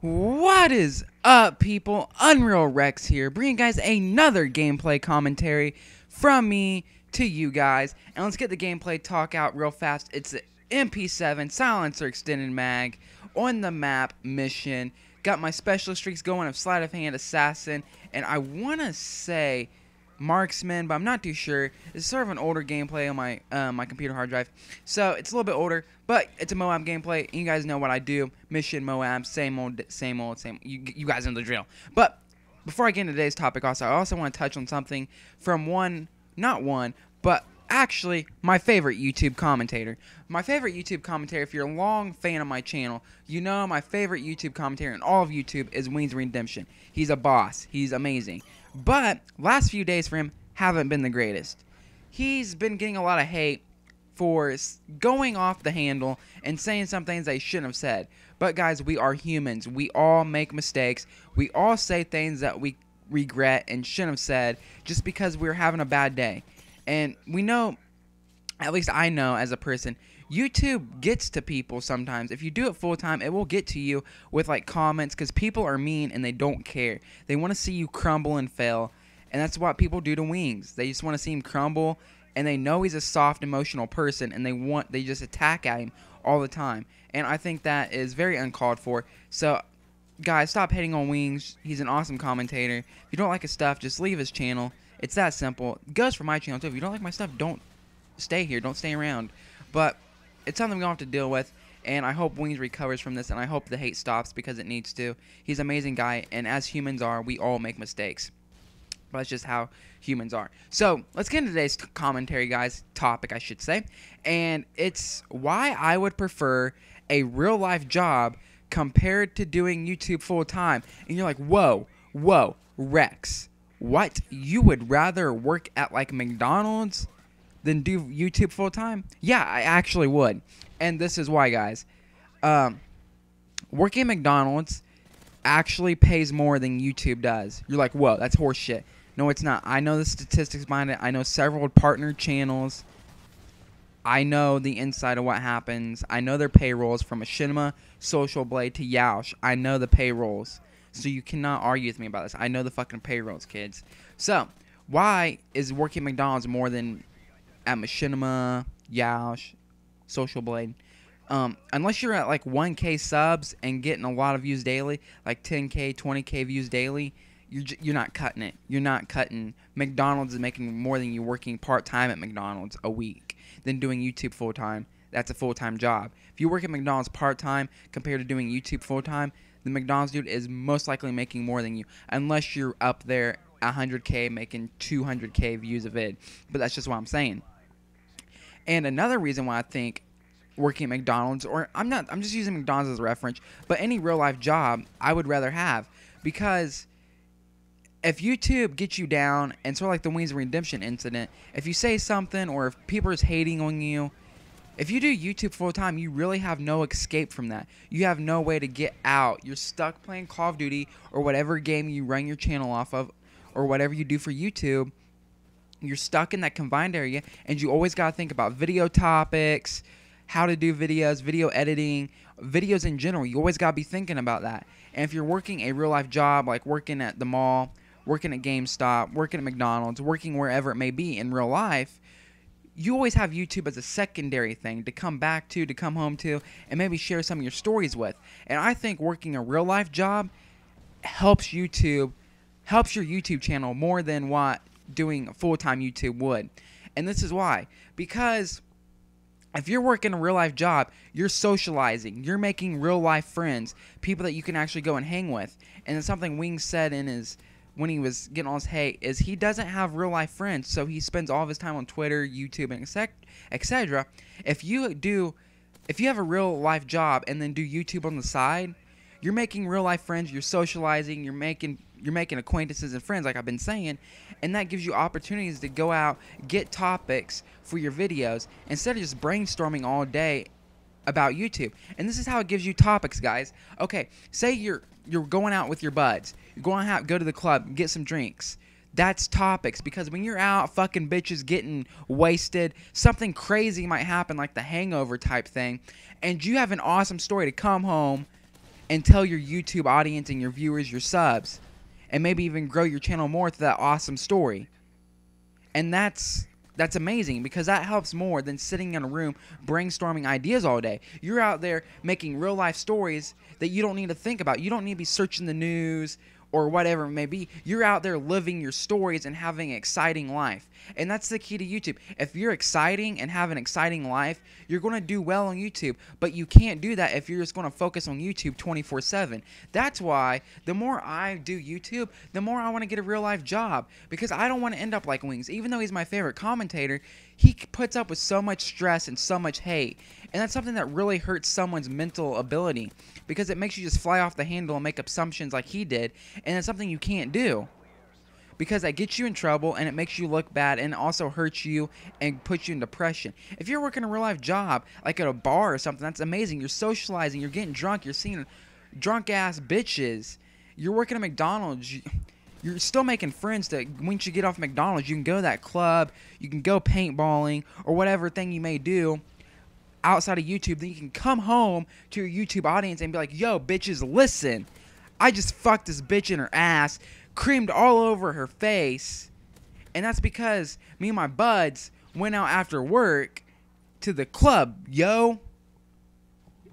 What is up, people? Unreal Rex here, bringing guys another gameplay commentary from me to you guys. And let's get the gameplay talk out real fast. It's the MP7 Silencer Extended Mag on the map mission. Got my special streaks going of Sleight of Hand Assassin, and I want to say Marksman, but I'm not too sure. It's sort of an older gameplay on my my computer hard drive, so it's a little bit older, but it's a M.O.A.B gameplay. And you guys know what I do: mission, M.O.A.B, same old, same old, same. You guys know the drill. But before I get into today's topic, I also want to touch on something from but actually my favorite YouTube commentator. My favorite YouTube commentator, if you're a long fan of my channel, you know my favorite YouTube commentator in all of YouTube is Wings Redemption. He's a boss. He's amazing. But last few days for him haven't been the greatest. He's been getting a lot of hate for going off the handle and saying some things they shouldn't have said. But guys, we are humans. We all make mistakes. We all say things that we regret and shouldn't have said just because we're having a bad day. And we know, at least I know as a person, YouTube gets to people sometimes. If you do it full time, it will get to you with like comments, because people are mean and they don't care. They want to see you crumble and fail, and that's what people do to Wings. They just want to see him crumble, and they know he's a soft, emotional person, and they just attack at him all the time. And I think that is very uncalled for. So guys, stop hating on Wings. He's an awesome commentator. If you don't like his stuff, just leave his channel. It's that simple. It goes for my channel too. If you don't like my stuff, don't stay here. Don't stay around. But it's something we don't have to deal with, and I hope Wings recovers from this, and I hope the hate stops, because it needs to. He's an amazing guy, and as humans are, we all make mistakes. But that's just how humans are. So let's get into today's commentary, guys. Topic, I should say. And it's why I would prefer a real-life job compared to doing YouTube full-time. And you're like, whoa, Rex. What? You would rather work at like McDonald's than do YouTube full time? Yeah, I actually would. And this is why, guys. Working at McDonald's actually pays more than YouTube does. You're like, whoa, that's horse shit. No, it's not. I know the statistics behind it. I know several partner channels. I know the inside of what happens. I know their payrolls from Machinima, Social Blade to Yoush. I know the payrolls. So you cannot argue with me about this. I know the fucking payrolls, kids. So, why is working at McDonald's more than at Machinima, Yoush, Social Blade? Unless you're at like 1K subs and getting a lot of views daily, like 10K, 20K views daily, you're not cutting it. You're not cutting. McDonald's is making more than you working part-time at McDonald's a week than doing YouTube full-time. That's a full-time job. If you work at McDonald's part-time compared to doing YouTube full-time, the McDonald's dude is most likely making more than you, unless you're up there 100K making 200K views of it. But that's just what I'm saying. And another reason why I think working at McDonald's, or I'm just using McDonald's as a reference, but any real life job I would rather have, because if YouTube gets you down, and sort of like the Wings Redemption incident, if you say something or if people are hating on you, if you do YouTube full time, you really have no escape from that. You have no way to get out. You're stuck playing Call of Duty or whatever game you run your channel off of, or whatever you do for YouTube. You're stuck in that confined area, and you always got to think about video topics, how to do videos, video editing, videos in general. You always got to be thinking about that. And if you're working a real life job, like working at the mall, working at GameStop, working at McDonald's, working wherever it may be in real life, you always have YouTube as a secondary thing to come back to come home to, and maybe share some of your stories with. And I think working a real life job helps your YouTube channel more than what doing full-time YouTube would. And this is why. Because if you're working a real life job, you're socializing, you're making real life friends, people that you can actually go and hang with. And it's something Wings said in his, when he was getting all his hate, is he doesn't have real life friends, so he spends all of his time on Twitter, YouTube, and etc. If you have a real life job and then do YouTube on the side, you're making real life friends, you're socializing, you're making acquaintances and friends, like I've been saying, and that gives you opportunities to go out, get topics for your videos instead of just brainstorming all day about YouTube. And this is how it gives you topics, guys. Okay, say you're going out with your buds. You're going out, go to the club, get some drinks. That's topics, because when you're out fucking bitches getting wasted, something crazy might happen, like the Hangover type thing, and you have an awesome story to come home and tell your YouTube audience and your viewers, your subs, and maybe even grow your channel more through that awesome story. And that's amazing, because that helps more than sitting in a room brainstorming ideas all day. You're out there making real life stories that you don't need to think about. You don't need to be searching the news or whatever it may be. You're out there living your stories and having an exciting life. And that's the key to YouTube. If you're exciting and have an exciting life, you're going to do well on YouTube. But you can't do that if you're just going to focus on YouTube 24/7. That's why the more I do YouTube, the more I want to get a real life job. Because I don't want to end up like Wings. Even though he's my favorite commentator, he puts up with so much stress and so much hate. And that's something that really hurts someone's mental ability, because it makes you just fly off the handle and make assumptions like he did. And it's something you can't do, because that gets you in trouble and it makes you look bad, and it also hurts you and puts you in depression. If you're working a real life job, like at a bar or something, that's amazing. You're socializing, you're getting drunk, you're seeing drunk ass bitches. You're working at McDonald's. You're still making friends that once you get off McDonald's, you can go to that club, you can go paintballing or whatever thing you may do outside of YouTube. Then you can come home to your YouTube audience and be like, yo, bitches, listen. I just fucked this bitch in her ass, creamed all over her face, and that's because me and my buds went out after work to the club, yo.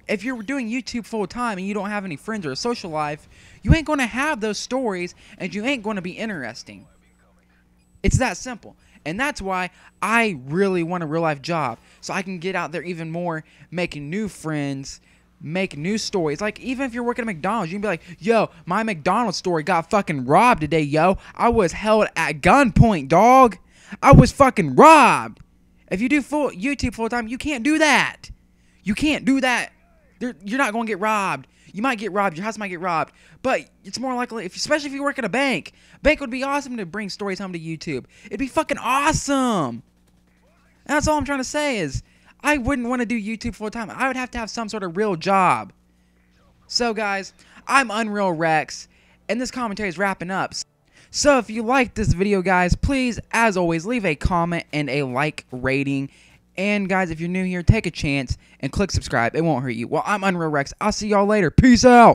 If you're doing YouTube full time and you don't have any friends or a social life, you ain't going to have those stories, and you ain't going to be interesting. It's that simple. And that's why I really want a real life job, so I can get out there even more, making new friends, make new stories. Like, even if you're working at McDonald's, you can be like, yo, my McDonald's story got fucking robbed today, yo. I was held at gunpoint, dog. I was fucking robbed. If you do YouTube full time, you can't do that. You can't do that. You're not going to get robbed. You might get robbed. Your house might get robbed. But it's more likely, especially if you work at a bank. Bank would be awesome to bring stories home to YouTube. It'd be fucking awesome. And that's all I'm trying to say is, I wouldn't want to do YouTube full time. I would have to have some sort of real job. So guys, I'm Unreal Rex, and this commentary is wrapping up. So if you liked this video, guys, please, as always, leave a comment and a like rating. And guys, if you're new here, take a chance and click subscribe. It won't hurt you. Well, I'm Unreal Rex. I'll see y'all later. Peace out.